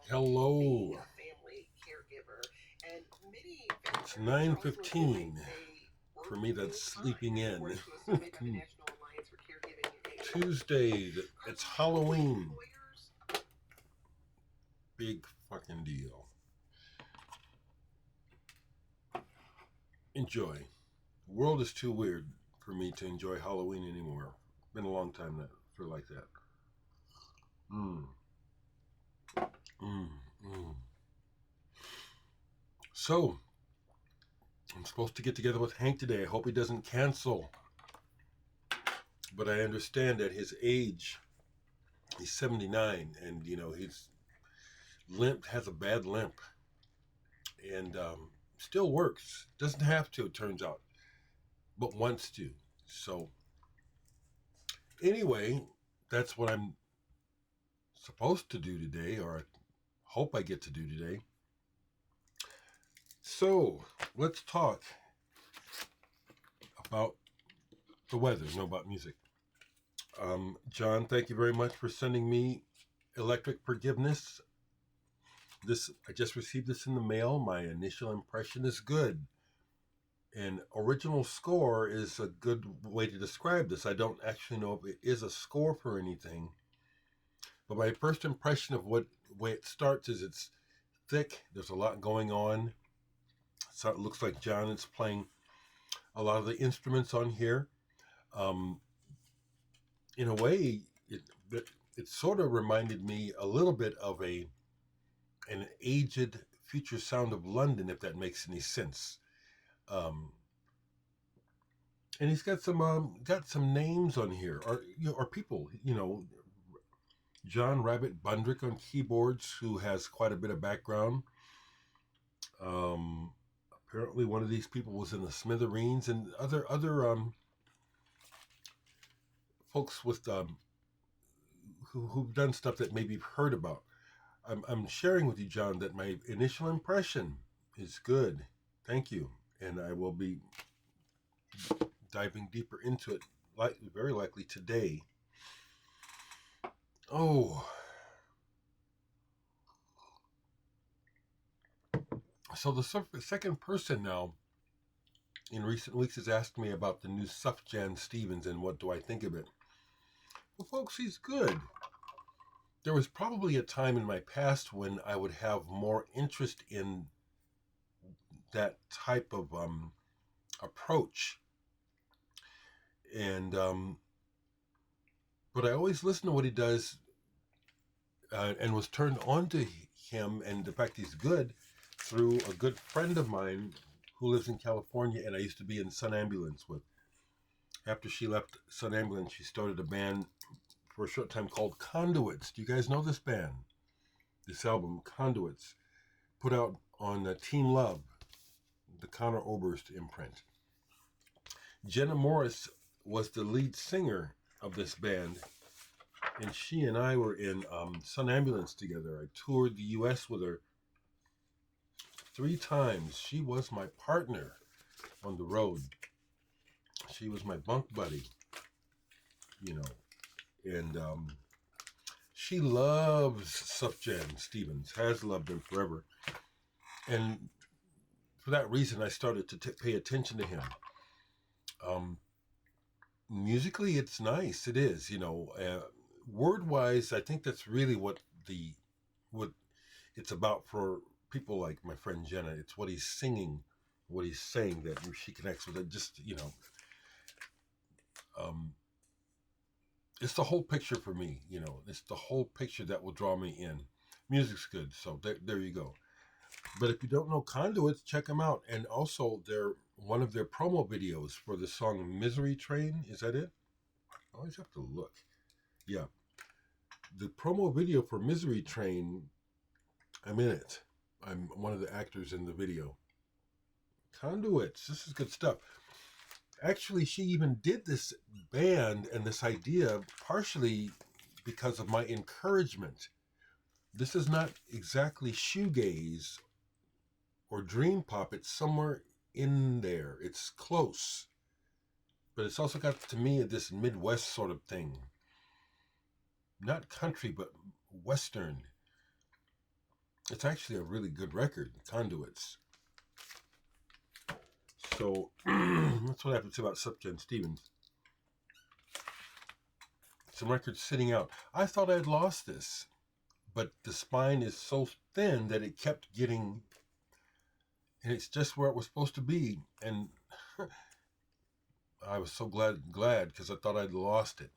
Hello. It's 9:15. For me, that's sleeping in. Tuesday, it's Halloween. Big fucking deal. Enjoy. The world is too weird for me to enjoy Halloween anymore. Been a long time that for like that. So, I'm supposed to get together with Hank today. I hope he doesn't cancel. But I understand at his age, he's 79, and he's has a bad limp, and still works. Doesn't have to, it turns out, but wants to. So anyway, that's what I'm supposed to do today, or I hope I get to do today. So let's talk about the weather, no, about music. John, thank you very much for sending me Electric Forgiveness. I just received this in the mail. My initial impression is good. And original score is a good way to describe this. I don't actually know if it is a score for anything. But my first impression of the way it starts is it's thick. There's a lot going on. So it looks like John is playing a lot of the instruments on here. In a way, it sort of reminded me a little bit of an aged Future Sound of London, if that makes any sense. And he's got some names on here, or people, John Rabbit Bundrick on keyboards, who has quite a bit of background. Apparently, one of these people was in the Smithereens, and other folks with who've done stuff that maybe you've heard about. I'm sharing with you, John, that my initial impression is good. Thank you, and I will be diving deeper into it, very likely today. Oh, so the second person now in recent weeks has asked me about the new Sufjan Stevens and what do I think of it. Well, folks, he's good. There was probably a time in my past when I would have more interest in that type of approach. And but I always listen to what he does and was turned on to him and the fact he's good through a good friend of mine who lives in California and I used to be in Sun Ambulance with. After she left Sun Ambulance, she started a band for a short time called Conduits. Do you guys know this band? This album, Conduits, put out on Team Love, the Conor Oberst imprint. Jenna Morris was the lead singer of this band, and she and I were in Sun Ambulance together. I toured the U.S. with her 3 times. She was my partner on the road. She was my bunk buddy, and she loves Sufjan Stevens, has loved him forever. And for that reason, I started to pay attention to him. Musically, it's nice. It is, word-wise, I think that's really what it's about for people like my friend Jenna. It's what he's singing, what he's saying that she connects with it. Just, it's the whole picture for me, It's the whole picture that will draw me in. Music's good, so there you go. But if you don't know Conduits, check them out. And also, one of their promo videos for the song Misery Train. Is that it? I always have to look. Yeah. The promo video for Misery Train, I'm in it. I'm one of the actors in the video. Conduits. This is good stuff. Actually, she even did this band and this idea partially because of my encouragement. This is not exactly shoegaze or dream pop. It's somewhere in there. It's close. But it's also got, to me, this Midwest sort of thing. Not country, but Western. It's actually a really good record, Conduits. So that's what I have to say about Sufjan Stevens. Some records sitting out. I thought I'd lost this, but the spine is so thin that it kept getting, and it's just where it was supposed to be. And I was so glad because I thought I'd lost it.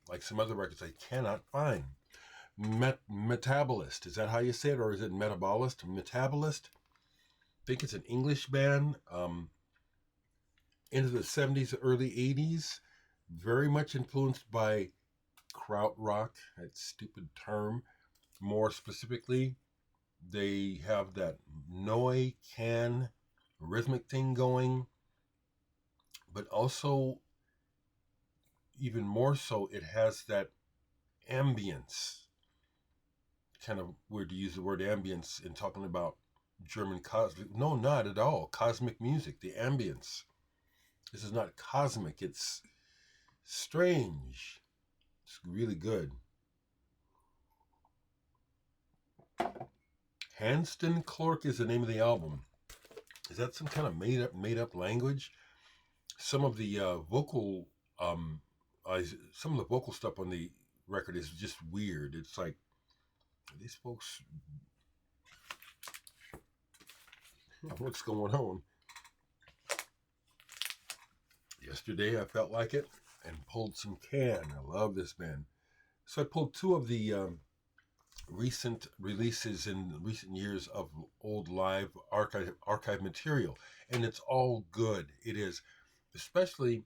Like some other records I cannot find. Metabolist, is that how you say it, or is it Metabolist? Metabolist. I think it's an English band. Into the 70s, early 80s, very much influenced by krautrock, that stupid term. More specifically, they have that Noi can rhythmic thing going, but also, even more so, it has that ambience. Kind of weird to use the word ambience in talking about German cosmic. No, not at all. Cosmic music, the ambience. This is not cosmic, it's strange. It's really good. Hanston Clark is the name of the album. Is that some kind of made up language? Some of the some of the vocal stuff on the record is just weird. It's like these folks, what's going on? Yesterday I felt like it and pulled some Can. I love this band. So I pulled two of the recent releases in recent years of old live archive material, and it's all good. It is, especially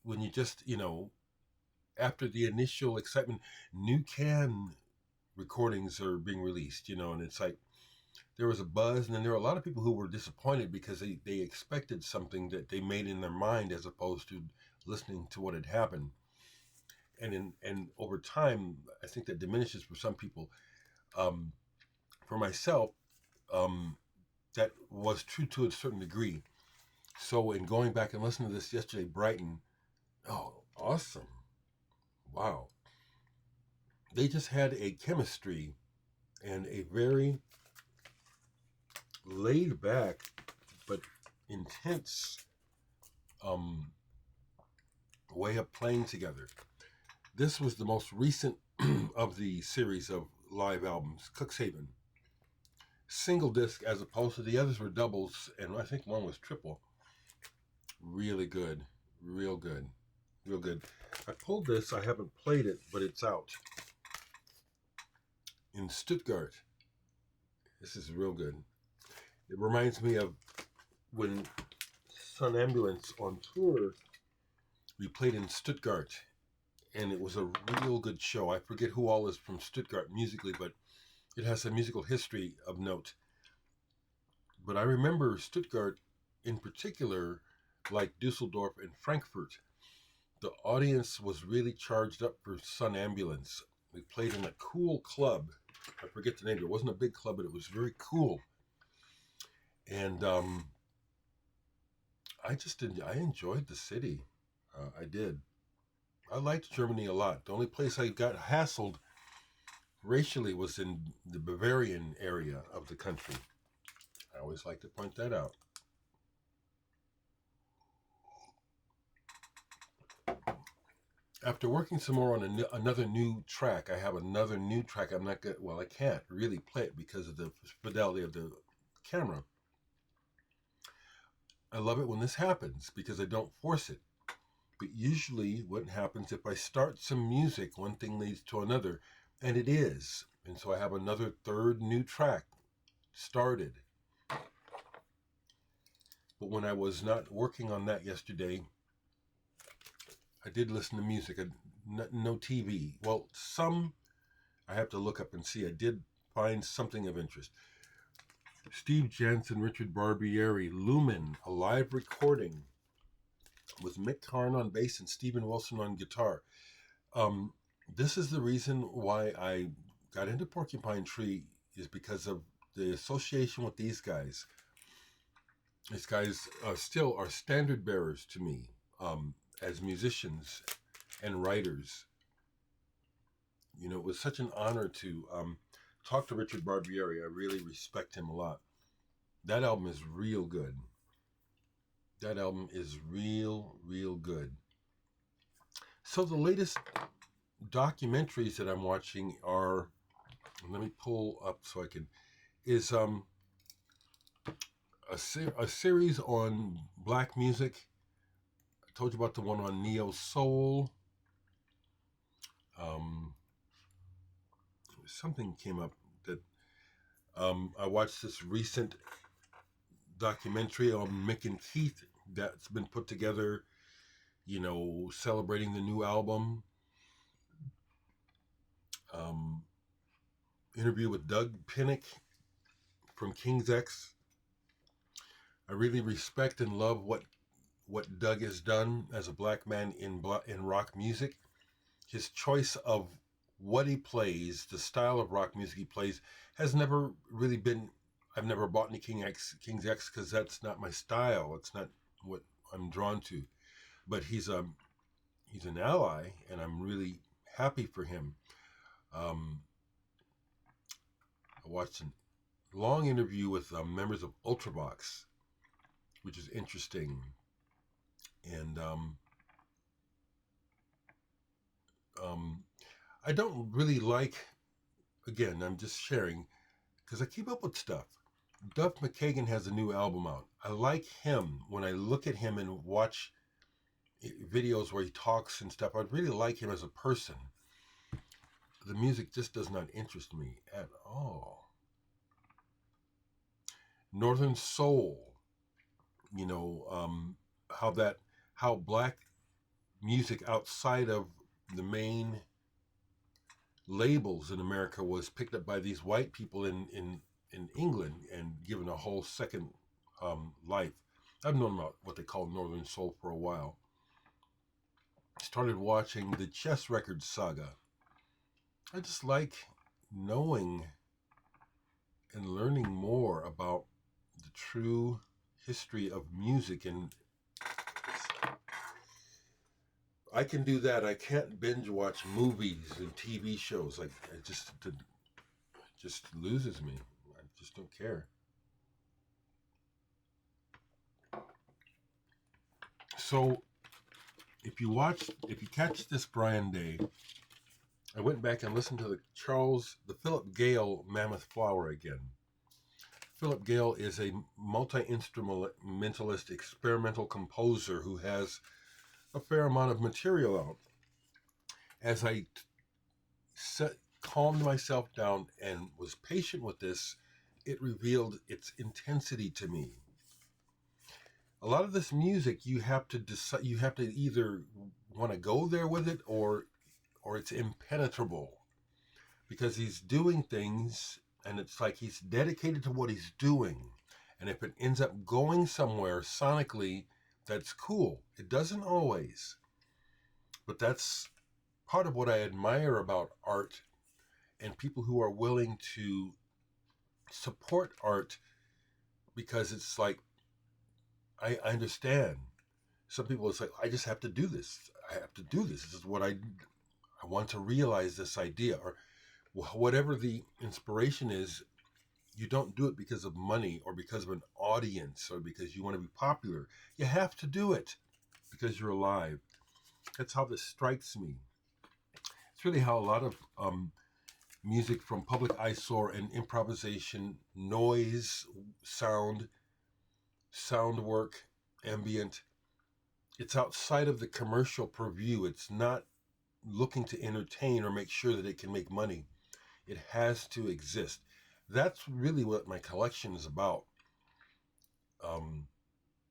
when you just after the initial excitement, new Can recordings are being released, and it's like there was a buzz, and then there were a lot of people who were disappointed because they expected something that they made in their mind as opposed to listening to what had happened. And over time, I think that diminishes for some people. For myself, that was true to a certain degree. So in going back and listening to this yesterday, Brighton, oh, awesome. Wow. They just had a chemistry and a very laid back but intense way of playing together. This was the most recent of the series of live albums, Cuxhaven. Single disc as opposed to the others were doubles, and I think one was triple. Really good. Real good. Real good. I pulled this, I haven't played it, but it's out. In Stuttgart. This is real good. It reminds me of when Sun Ambulance on tour, we played in Stuttgart, and it was a real good show. I forget who all is from Stuttgart musically, but it has a musical history of note. But I remember Stuttgart in particular, like Dusseldorf and Frankfurt. The audience was really charged up for Sun Ambulance. We played in a cool club. I forget the name. It wasn't a big club, but it was very cool. And I enjoyed the city. I did. I liked Germany a lot. The only place I got hassled racially was in the Bavarian area of the country. I always like to point that out. After working some more on another new track, I have another new track. I'm not good. Well, I can't really play it because of the fidelity of the camera. I love it when this happens because I don't force it. But usually what happens if I start some music, one thing leads to another, and it is. And so I have another third new track started. But when I was not working on that yesterday, I did listen to music. No TV. Well, some I have to look up and see. I did find something of interest. Steve Jansen, Richard Barbieri, Lumen, a live recording with Mick Karn on bass and Stephen Wilson on guitar. This is the reason why I got into Porcupine Tree, is because of the association with these guys. These guys still are standard bearers to me as musicians and writers. It was such an honor to talk to Richard Barbieri. I really respect him a lot. That album is real good. That album is real good. So the latest documentaries that I'm watching are, let me pull up so I can, is a series on black music. I told you about the one on neo soul. Something came up that I watched this recent documentary on Mick and Keith that's been put together, celebrating the new album. Interview with Doug Pinnick from King's X. I really respect and love what Doug has done as a black man in rock music. His choice of what he plays, the style of rock music he plays, has never really been. I've never bought any King's X because that's not my style. It's not what I'm drawn to. But he's an ally, and I'm really happy for him. I watched a long interview with members of Ultravox, which is interesting. And I don't really like, again, I'm just sharing, because I keep up with stuff. Duff McKagan has a new album out. I like him. When I look at him and watch videos where he talks and stuff, I really like him as a person. The music just does not interest me at all. Northern Soul, how black music outside of the main labels in America was picked up by these white people in England and given a whole second life. I've known about what they call Northern Soul for a while. Started watching the Chess Records saga. I just like knowing and learning more about the true history of music, and I can do that. I can't binge watch movies and TV shows. Like, it just loses me. I just don't care. So if you catch this Brian Day, I went back and listened to the Philip Gayle Mammoth Flower again. Philip Gayle is a multi-instrumentalist experimental composer who has a fair amount of material out. As I calmed myself down and was patient with this, it revealed its intensity to me. A lot of this music, you have to decide. You have to either want to go there with it, or it's impenetrable, because he's doing things, and it's like he's dedicated to what he's doing. And if it ends up going somewhere sonically, that's cool. It doesn't always, but that's part of what I admire about art and people who are willing to support art, because it's like, I understand. Some people, it's like, I just have to do this. I have to do this. This is what I want to realize this idea, or whatever the inspiration is. You don't do it because of money or because of an audience or because you want to be popular. You have to do it because you're alive. That's how this strikes me. It's really how a lot of music from public eyesore and improvisation, noise, sound work, ambient, it's outside of the commercial purview. It's not looking to entertain or make sure that it can make money. It has to exist. That's really what my collection is about.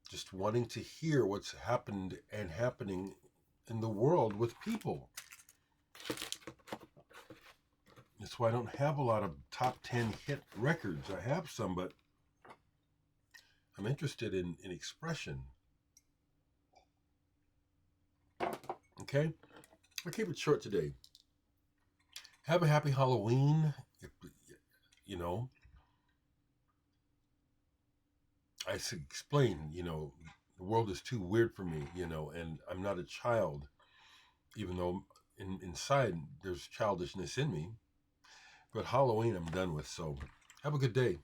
Just wanting to hear what's happened and happening in the world with people. That's why I don't have a lot of top 10 hit records. I have some, but I'm interested in expression. Okay? I'll keep it short today. Have a happy Halloween. I explain, the world is too weird for me, and I'm not a child, even though inside there's childishness in me. But Halloween I'm done with, so have a good day.